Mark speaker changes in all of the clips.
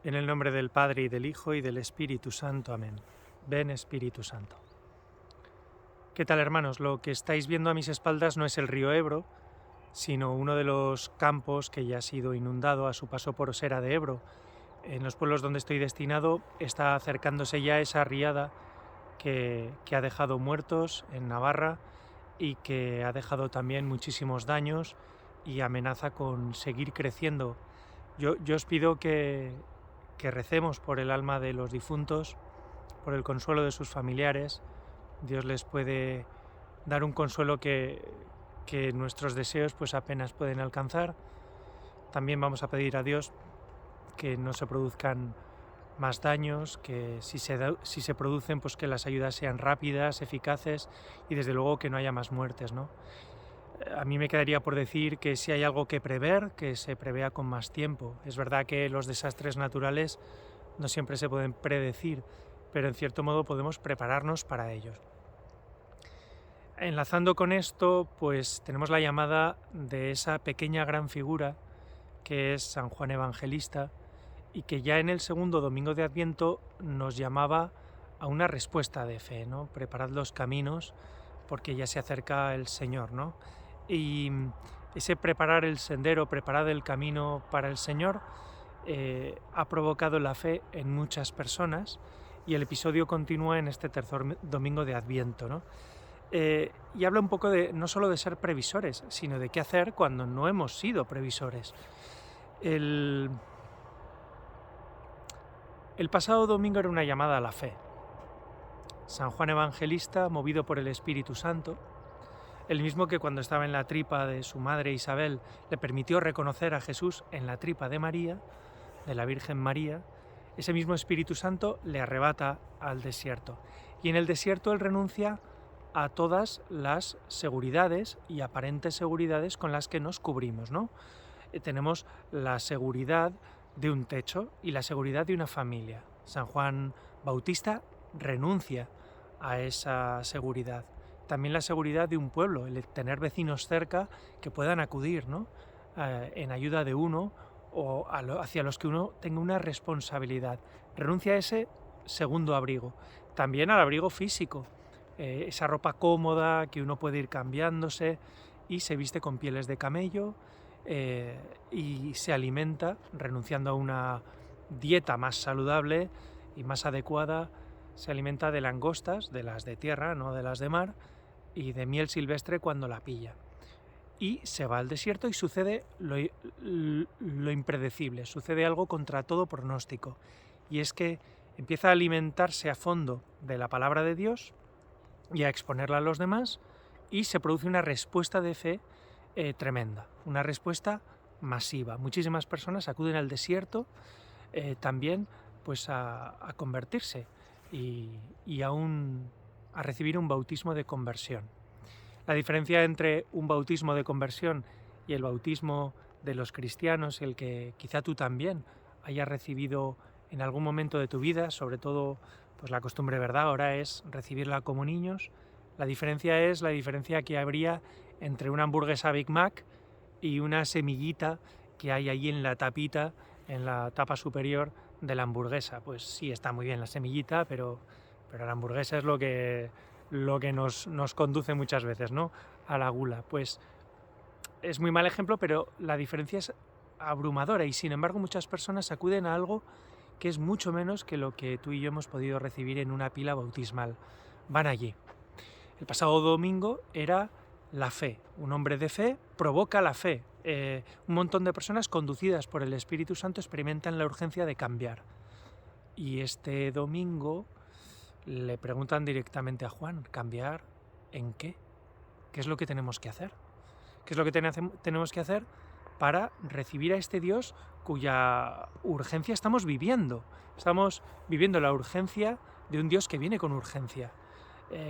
Speaker 1: En el nombre del Padre, y del Hijo, y del Espíritu Santo. Amén. Ven, Espíritu Santo. ¿Qué tal, hermanos? Lo que estáis viendo a mis espaldas no es el río Ebro, sino uno de los campos que ya ha sido inundado a su paso por Osera de Ebro. En los pueblos donde estoy destinado está acercándose ya esa riada que ha dejado muertos en Navarra y que ha dejado también muchísimos daños y amenaza con seguir creciendo. Yo os pido que recemos por el alma de los difuntos, por el consuelo de sus familiares. Dios les puede dar un consuelo que nuestros deseos pues apenas pueden alcanzar. También vamos a pedir a Dios que no se produzcan más daños, que si se producen, pues que las ayudas sean rápidas, eficaces y desde luego que no haya más muertes, ¿no? A mí me quedaría por decir que si hay algo que prever, que se prevea con más tiempo. Es verdad que los desastres naturales no siempre se pueden predecir, pero en cierto modo podemos prepararnos para ellos. Enlazando con esto, pues tenemos la llamada de esa pequeña gran figura que es San Juan Evangelista y que ya en el segundo domingo de Adviento nos llamaba a una respuesta de fe, ¿no? Preparad los caminos porque ya se acerca el Señor, ¿no? Y ese preparar el sendero, preparar el camino para el Señor, ha provocado la fe en muchas personas y el episodio continúa en este tercer domingo de Adviento, ¿no? Y habla un poco de no solo de ser previsores, sino de qué hacer cuando no hemos sido previsores. El pasado domingo era una llamada a la fe. San Juan Evangelista, movido por el Espíritu Santo, el mismo que cuando estaba en la tripa de su madre Isabel le permitió reconocer a Jesús en la tripa de María, de la Virgen María, ese mismo Espíritu Santo le arrebata al desierto. Y en el desierto él renuncia a todas las seguridades y aparentes seguridades con las que nos cubrimos, ¿no? Tenemos la seguridad de un techo y la seguridad de una familia. San Juan Bautista renuncia a esa seguridad. También la seguridad de un pueblo, el tener vecinos cerca que puedan acudir, ¿no? En ayuda de uno o hacia los que uno tenga una responsabilidad. Renuncia a ese segundo abrigo. También al abrigo físico, esa ropa cómoda que uno puede ir cambiándose y se viste con pieles de camello y se alimenta renunciando a una dieta más saludable y más adecuada. Se alimenta de langostas, de las de tierra, no de las de mar, y de miel silvestre cuando la pilla. Y se va al desierto y sucede lo impredecible, sucede algo contra todo pronóstico. Y es que empieza a alimentarse a fondo de la palabra de Dios y a exponerla a los demás, y se produce una respuesta de fe tremenda, una respuesta masiva. Muchísimas personas acuden al desierto también pues a convertirse y a recibir un bautismo de conversión. La diferencia entre un bautismo de conversión y el bautismo de los cristianos, el que quizá tú también hayas recibido en algún momento de tu vida, sobre todo pues la costumbre, ¿verdad?, ahora es recibirla como niños. La diferencia es la diferencia que habría entre una hamburguesa Big Mac y una semillita que hay ahí en la tapita, en la tapa superior de la hamburguesa. Pues sí, está muy bien la semillita, pero la hamburguesa es lo que nos conduce muchas veces, ¿no?, a la gula. Pues es muy mal ejemplo, pero la diferencia es abrumadora y sin embargo muchas personas acuden a algo que es mucho menos que lo que tú y yo hemos podido recibir en una pila bautismal. Van allí. El pasado domingo era la fe. Un hombre de fe provoca la fe. Un montón de personas conducidas por el Espíritu Santo experimentan la urgencia de cambiar. Y este domingo le preguntan directamente a Juan, ¿cambiar en qué? ¿Qué es lo que tenemos que hacer? ¿Qué es lo que tenemos que hacer para recibir a este Dios cuya urgencia estamos viviendo? Estamos viviendo la urgencia de un Dios que viene con urgencia.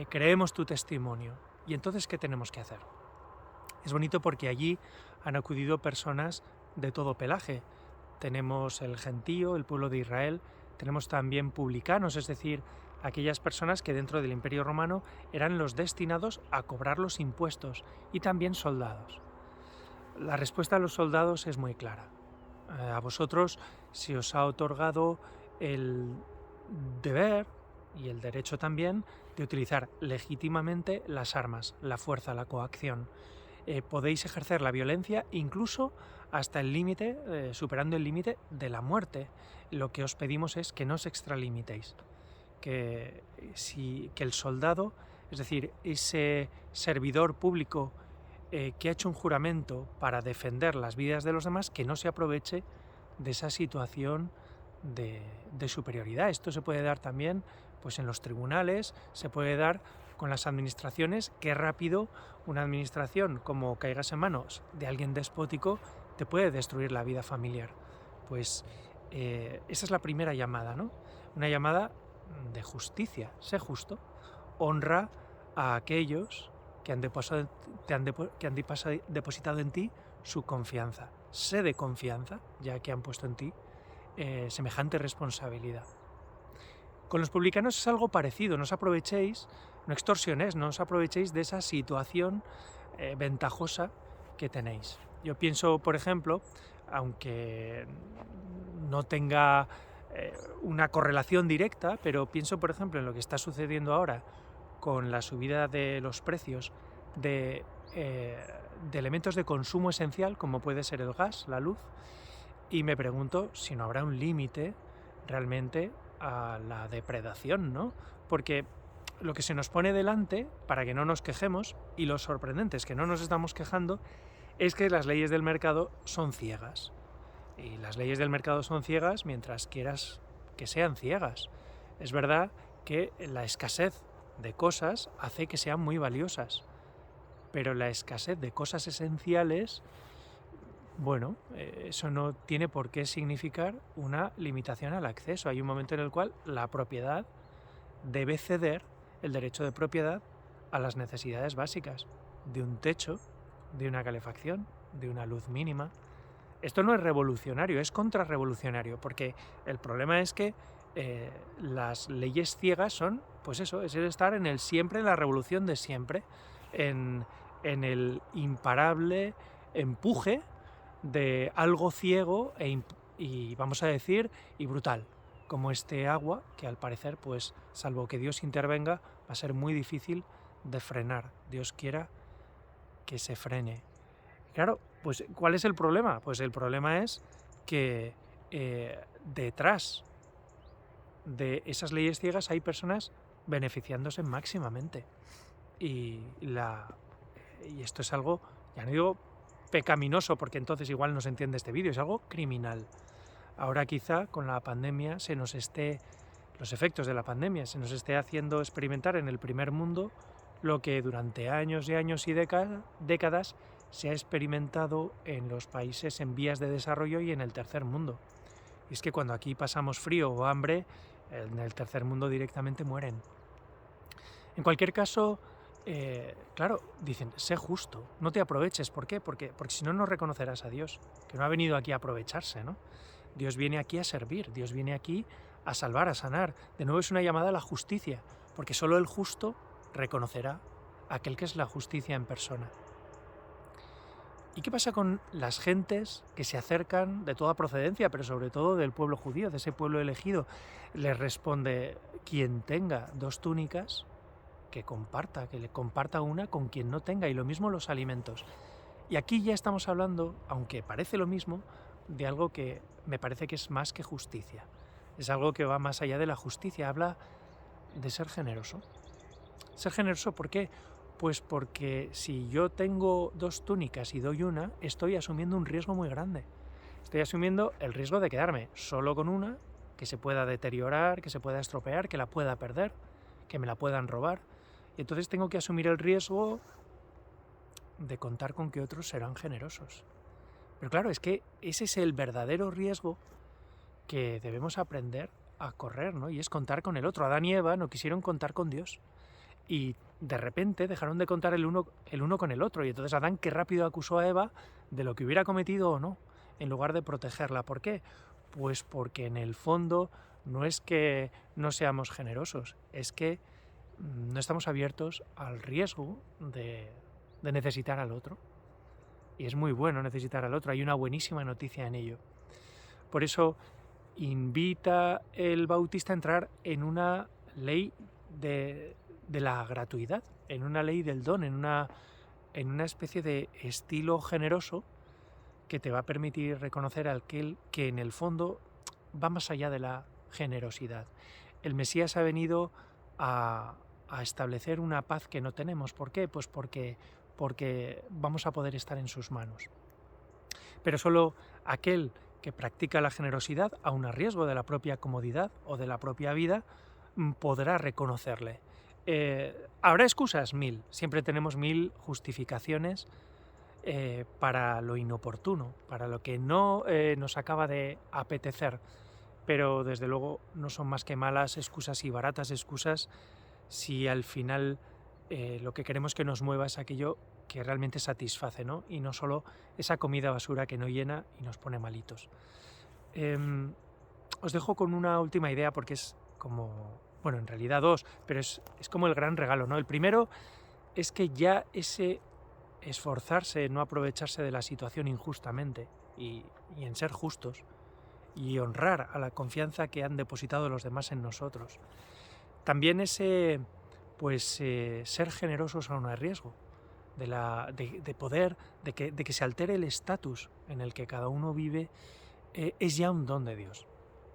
Speaker 1: Creemos tu testimonio. ¿Y entonces qué tenemos que hacer? Es bonito porque allí han acudido personas de todo pelaje. Tenemos el gentío, el pueblo de Israel, tenemos también publicanos, es decir, aquellas personas que dentro del Imperio Romano eran los destinados a cobrar los impuestos, y también soldados. La respuesta a los soldados es muy clara. A vosotros se os ha otorgado el deber y el derecho también de utilizar legítimamente las armas, la fuerza, la coacción. Podéis ejercer la violencia incluso hasta el límite, superando el límite de la muerte. Lo que os pedimos es que no os extralimitéis, que el soldado, es decir, ese servidor público que ha hecho un juramento para defender las vidas de los demás, que no se aproveche de esa situación de superioridad. Esto se puede dar también pues, en los tribunales, se puede dar con las administraciones. Qué rápido una administración, como caigas en manos de alguien despótico, te puede destruir la vida familiar. Pues esa es la primera llamada, ¿no? Una llamada de justicia. Sé justo, honra a aquellos que han depositado en ti su confianza. Sé de confianza, ya que han puesto en ti semejante responsabilidad. Con los publicanos es algo parecido, no os aprovechéis, no extorsionéis, no os aprovechéis de esa situación ventajosa que tenéis. Yo pienso, por ejemplo, aunque no tenga una correlación directa, pero pienso, por ejemplo, en lo que está sucediendo ahora con la subida de los precios de elementos de consumo esencial, como puede ser el gas, la luz, y me pregunto si no habrá un límite realmente a la depredación, ¿no? Porque lo que se nos pone delante, para que no nos quejemos, y lo sorprendente es que no nos estamos quejando, es que las leyes del mercado son ciegas. Y las leyes del mercado son ciegas mientras quieras que sean ciegas. Es verdad que la escasez de cosas hace que sean muy valiosas, pero la escasez de cosas esenciales, bueno, eso no tiene por qué significar una limitación al acceso. Hay un momento en el cual la propiedad debe ceder el derecho de propiedad a las necesidades básicas de un techo, de una calefacción, de una luz mínima. Esto no es revolucionario, es contrarrevolucionario, porque el problema es que las leyes ciegas son, pues eso, es el estar en el siempre, en la revolución de siempre, en el imparable empuje de algo ciego y vamos a decir, y brutal, como este agua, que al parecer, pues, salvo que Dios intervenga, va a ser muy difícil de frenar. Dios quiera que se frene. Claro, pues ¿cuál es el problema? Pues el problema es que detrás de esas leyes ciegas hay personas beneficiándose máximamente. Y esto es algo, ya no digo pecaminoso, porque entonces igual no se entiende este vídeo, es algo criminal. Ahora quizá con la pandemia los efectos de la pandemia se nos esté haciendo experimentar en el primer mundo lo que durante años y años y décadas se ha experimentado en los países en vías de desarrollo y en el tercer mundo. Y es que cuando aquí pasamos frío o hambre, en el tercer mundo directamente mueren. En cualquier caso, claro, dicen, sé justo, no te aproveches. ¿Por qué? Porque si no, no reconocerás a Dios, que no ha venido aquí a aprovecharse, ¿no? Dios viene aquí a servir, Dios viene aquí a salvar, a sanar. De nuevo es una llamada a la justicia, porque solo el justo reconocerá a aquel que es la justicia en persona. ¿Y qué pasa con las gentes que se acercan de toda procedencia, pero sobre todo del pueblo judío, de ese pueblo elegido? Les responde, quien tenga 2 túnicas, que le comparta una con quien no tenga, y lo mismo los alimentos. Y aquí ya estamos hablando, aunque parece lo mismo, de algo que me parece que es más que justicia. Es algo que va más allá de la justicia, habla de ser generoso. Ser generoso, ¿por qué? Pues porque si yo tengo 2 túnicas y doy una, estoy asumiendo un riesgo muy grande. Estoy asumiendo el riesgo de quedarme solo con una, que se pueda deteriorar, que se pueda estropear, que la pueda perder, que me la puedan robar. Y entonces tengo que asumir el riesgo de contar con que otros serán generosos. Pero claro, es que ese es el verdadero riesgo que debemos aprender a correr, ¿no? Y es contar con el otro. Adán y Eva no quisieron contar con Dios. Y de repente dejaron de contar el uno con el otro. Y entonces Adán, qué rápido acusó a Eva de lo que hubiera cometido o no, en lugar de protegerla. ¿Por qué? Pues porque en el fondo no es que no seamos generosos, es que no estamos abiertos al riesgo de necesitar al otro. Y es muy bueno necesitar al otro, hay una buenísima noticia en ello. Por eso invita el Bautista a entrar en una ley de la gratuidad, en una ley del don, en una especie de estilo generoso que te va a permitir reconocer a aquel que en el fondo va más allá de la generosidad. El Mesías ha venido a establecer una paz que no tenemos. ¿Por qué? Pues porque vamos a poder estar en sus manos. Pero solo aquel que practica la generosidad, aun a riesgo de la propia comodidad o de la propia vida, podrá reconocerle. ¿Habrá excusas? 1000. Siempre tenemos 1000 justificaciones para lo inoportuno, para lo que no nos acaba de apetecer. Pero desde luego no son más que malas excusas y baratas excusas si al final lo que queremos que nos mueva es aquello que realmente satisface, ¿no? Y no solo esa comida basura que no llena y nos pone malitos. Os dejo con una última idea porque es como, bueno, en realidad dos, pero es como el gran regalo, ¿no? El primero es que ya ese esforzarse en no aprovecharse de la situación injustamente y en ser justos y honrar a la confianza que han depositado los demás en nosotros. También ese, pues, ser generosos aún a riesgo, de poder, de que se altere el estatus en el que cada uno vive, es ya un don de Dios.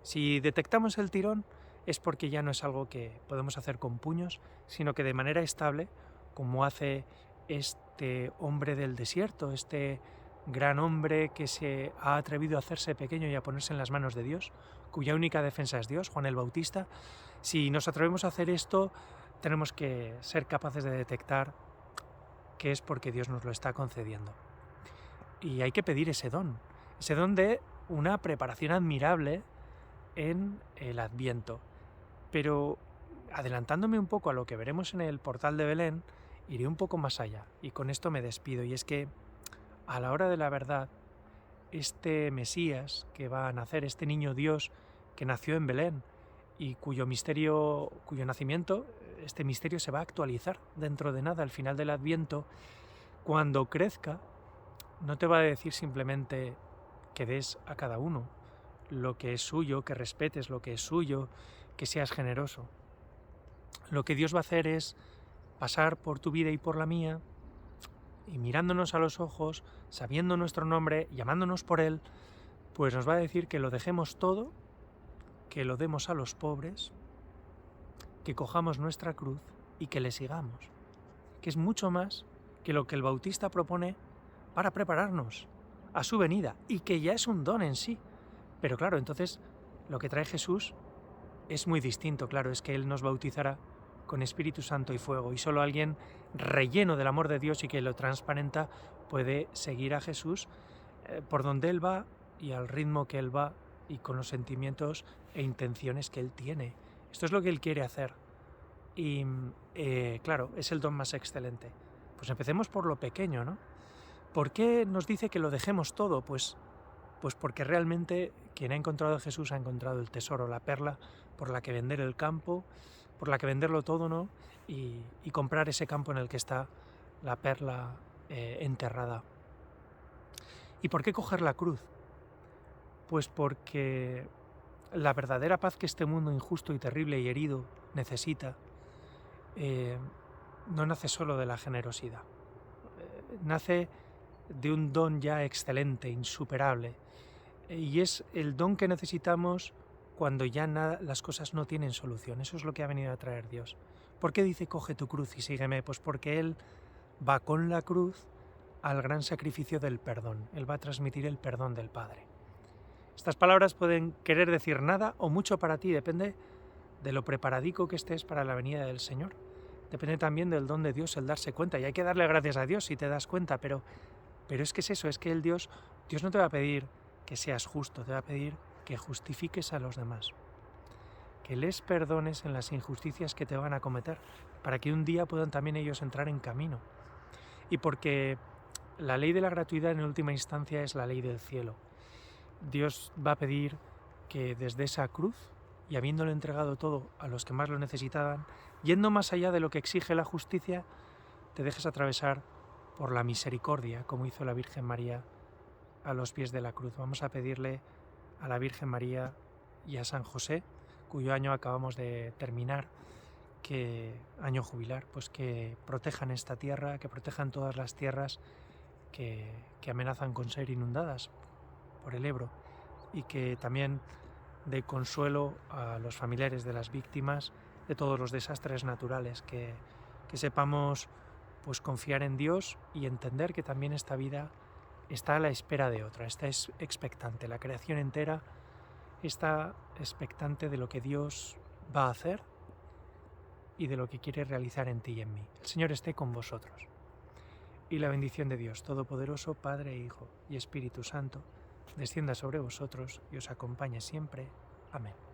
Speaker 1: Si detectamos el tirón es porque ya no es algo que podemos hacer con puños, sino que de manera estable, como hace este hombre del desierto, este gran hombre que se ha atrevido a hacerse pequeño y a ponerse en las manos de Dios, cuya única defensa es Dios, Juan el Bautista. Si nos atrevemos a hacer esto, tenemos que ser capaces de detectar que es porque Dios nos lo está concediendo. Y hay que pedir ese don de una preparación admirable en el Adviento. Pero adelantándome un poco a lo que veremos en el portal de Belén, iré un poco más allá y con esto me despido. Y es que a la hora de la verdad, este Mesías que va a nacer, este niño Dios que nació en Belén y cuyo nacimiento, este misterio se va a actualizar dentro de nada al final del Adviento, cuando crezca, no te va a decir simplemente que des a cada uno lo que es suyo, que respetes lo que es suyo, que seas generoso. Lo que Dios va a hacer es pasar por tu vida y por la mía, y mirándonos a los ojos, sabiendo nuestro nombre, llamándonos por él, pues nos va a decir que lo dejemos todo, que lo demos a los pobres, que cojamos nuestra cruz y que le sigamos. Que es mucho más que lo que el Bautista propone para prepararnos a su venida, y que ya es un don en sí. Pero claro, entonces lo que trae Jesús es muy distinto, claro, es que Él nos bautizará con Espíritu Santo y fuego, y solo alguien relleno del amor de Dios y que lo transparenta puede seguir a Jesús por donde Él va y al ritmo que Él va y con los sentimientos e intenciones que Él tiene. Esto es lo que Él quiere hacer. Y claro, es el don más excelente. Pues empecemos por lo pequeño, ¿no? ¿Por qué nos dice que lo dejemos todo? Pues porque realmente quien ha encontrado a Jesús ha encontrado el tesoro, la perla por la que vender el campo, por la que venderlo todo, ¿no? Y comprar ese campo en el que está la perla enterrada. ¿Y por qué coger la cruz? Pues porque la verdadera paz que este mundo injusto y terrible y herido necesita no nace solo de la generosidad, nace de un don ya excelente, insuperable, y es el don que necesitamos cuando ya las cosas no tienen solución. Eso es lo que ha venido a traer Dios. ¿Por qué dice coge tu cruz y sígueme? Pues porque Él va con la cruz al gran sacrificio del perdón. Él va a transmitir el perdón del Padre. Estas palabras pueden querer decir nada o mucho para ti, depende de lo preparadico que estés para la venida del Señor. Depende también del don de Dios el darse cuenta, y hay que darle gracias a Dios si te das cuenta, pero es que es eso, es que Dios no te va a pedir que seas justo, te va a pedir que justifiques a los demás, que les perdones en las injusticias que te van a cometer, para que un día puedan también ellos entrar en camino. Y porque la ley de la gratuidad en última instancia es la ley del cielo. Dios va a pedir que desde esa cruz, y habiéndole entregado todo a los que más lo necesitaban, yendo más allá de lo que exige la justicia, te dejes atravesar por la misericordia, como hizo la Virgen María a los pies de la cruz. Vamos a pedirle a la Virgen María y a San José, cuyo año acabamos de terminar, año jubilar, pues que protejan esta tierra, que protejan todas las tierras que amenazan con ser inundadas por el Ebro, y que también dé consuelo a los familiares de las víctimas de todos los desastres naturales, que sepamos pues confiar en Dios y entender que también esta vida está a la espera de otra, está expectante, la creación entera está expectante de lo que Dios va a hacer y de lo que quiere realizar en ti y en mí. El Señor esté con vosotros. Y la bendición de Dios Todopoderoso, Padre, Hijo y Espíritu Santo, descienda sobre vosotros y os acompañe siempre. Amén.